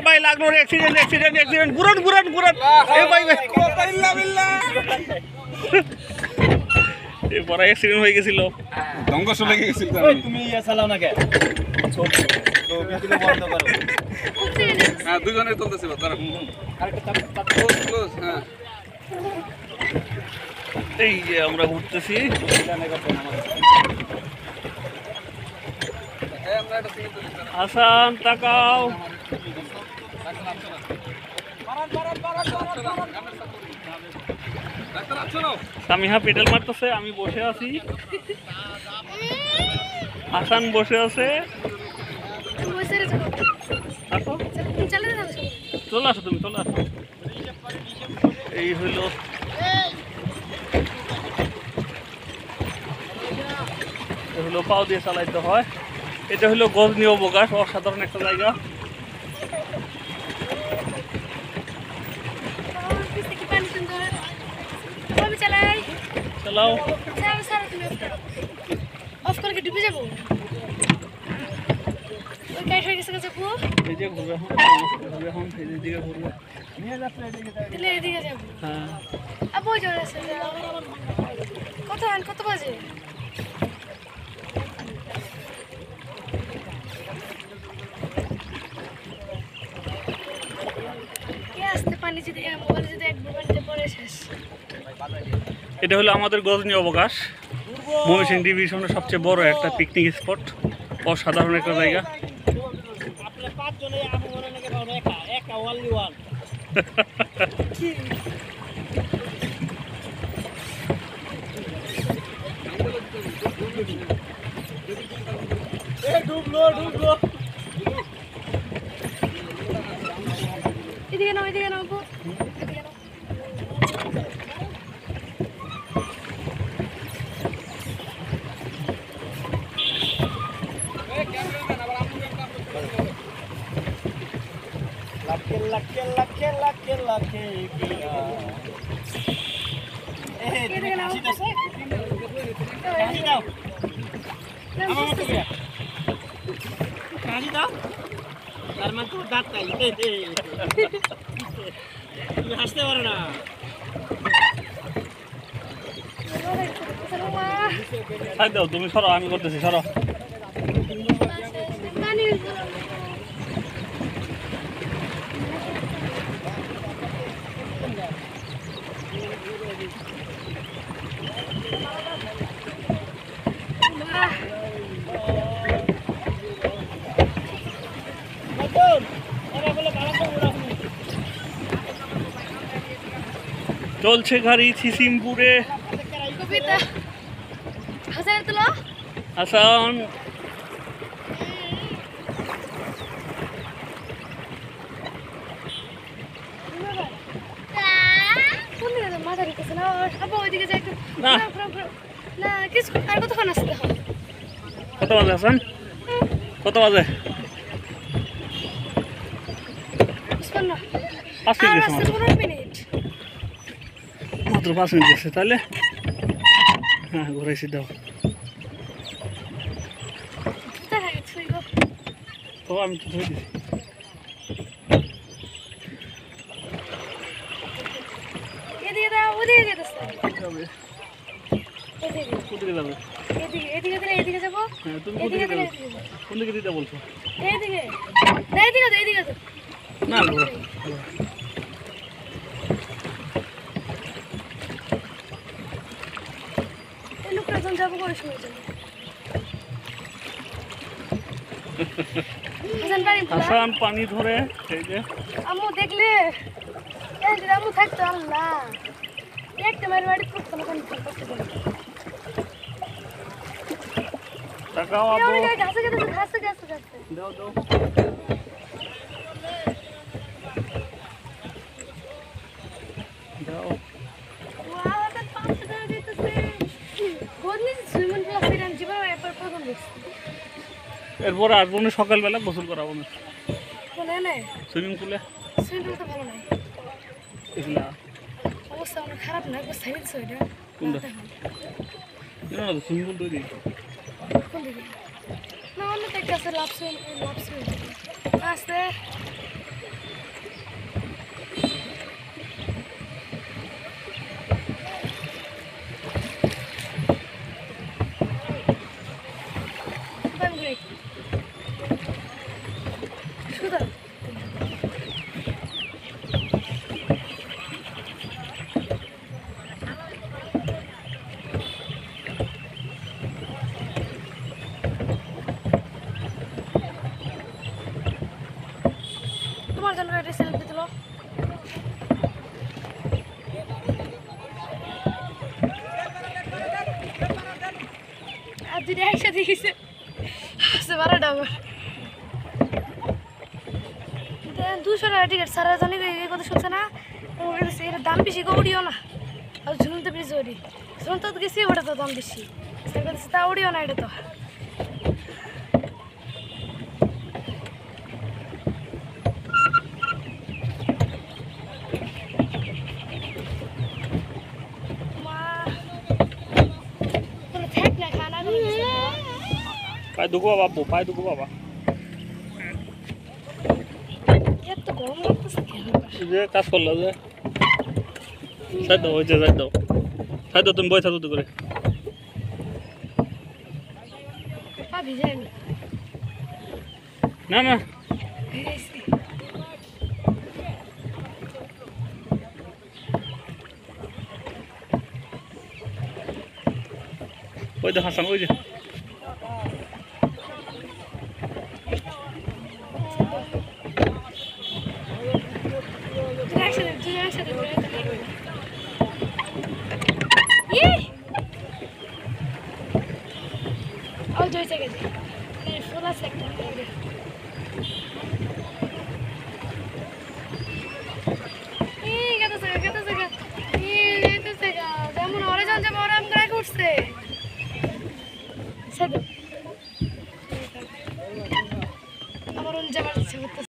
ভাই লাগলো accident accident accident গুরন গুরন গুরন এ ভাই ভাই বিল্লাহ বিল্লাহ এ বড় অ্যাক্সিডেন্ট হয়ে গিয়েছিল ধ্বংস লেগে গিয়েছিল তুমি ইয়া চালাও না কে তো ভিডিও বন্ধ করো হ্যাঁ দুজনে চলতেছিল তারা ক্লোজ হ্যাঁ এই যে আমরা ঘুরতেছি হাসান তাকাও সামিহা পেডাল মারতেছে আমি বসে আছি হাসান বসে আছে চলে আসো তুমি চলে আসো এই হইল পাও দিয়ে চালাইতে হয় এটা হলো গজনী অবকাশ অসাধারণ একটা জায়গা চালাও অফ করে ডুবে যাবো ওই কাইট হয়ে গেছে যাবো এই যে ঘুরবে এখন এই দিকে ঘুরবে নিয়ে যাচ্ছে দিলে এদিকে যাবো হ্যাঁ আপু জোরে আছে কত বাজে আসতে পানি যদি মোবাইল যদি এক মোবাইলতে পড়ে শেষ এটা হলো আমাদের গজনী অবকাশ ময়মনসিংহ ডিভিশনের সবচেয়ে বড় একটা পিকনিক স্পট অসাধারণ একটা জায়গা আপনারা পাঁচ জনে আমু মনে নাকি পাবো একা একা ওয়ানলি ওয়ান ডুবলো এদিকে নাও আপু এদিকে নাও লাখে এদিকে নাও তার মানে তো দাঁত নাই তুমি হাসতে পারো না দাও তুমি সরো আমি করতেছি সরো চলছে গাড়ি সিসিমপুরে কবিতা হাসান তুলো হাসান মাথা ঢুকেছে না আপু ওইদিকে যাই একটু না। না কিছু আর কতক্ষণ আসতে হবে কত বাজে হাসান কত বাজে 5 মিনিট মাত্র 5 মিনিট গেছে তাহলে হ্যাঁ ঘুরাইছি দাও তো আমি তো ধরে দিছি এদিকে দাও ওদিকে যেতেছে কোথায় যাবে এদিকে যাবো হ্যাঁ তুমি কোথায় যাবে কোন দিকে দিতে বলছো এদিকে না লোকটা যাবো করে শুনে হাসান পানি ধরে এই যে আম্মু দেখলে আম্মু থাকতো আল্লাহ একটা মায়ের বাড়ি করতো না করতে পারি টাকাও আপু ঘাসে দাও দাও এরপর আসবো না সকালবেলা গোসল করাবো না সুইমিং পুলে অবস্থা অনেক খারাপ না একবার সাইড এটা কোনটা না সুইমিং পুল তৈরি কোন দিকে না অন্য একটা আছে লাভ সুইমিং আসতে সুতরাং তোমার জন্য একটা সেলফি দিল আর দুটো একসাথে গেছে 12টা আবার 200 টাকা টিকিট সারা জানি এই কথা শুনছে না ওর কাছে এর দাম বেশি গৌড়িও না আর ঝুলতে বেশি ওরি ঝুলতে তো গেছি ওটা তো দাম বেশি সেটা তা উড়িও না এটা তো পায়ে দুগো বাবু পায়ে দুগো বাবা এত গরম লাগতেছে যে কাজ করলো যে সাইড দাও ওই যে সাইড দাও তুমি বই থাকো তো করে পা ভিজায়নি না না ওই যে হাসান ওই যে Oh, do it again. Full of second. যেমন ওরা জানছে বড় আম গায়ে উঠছে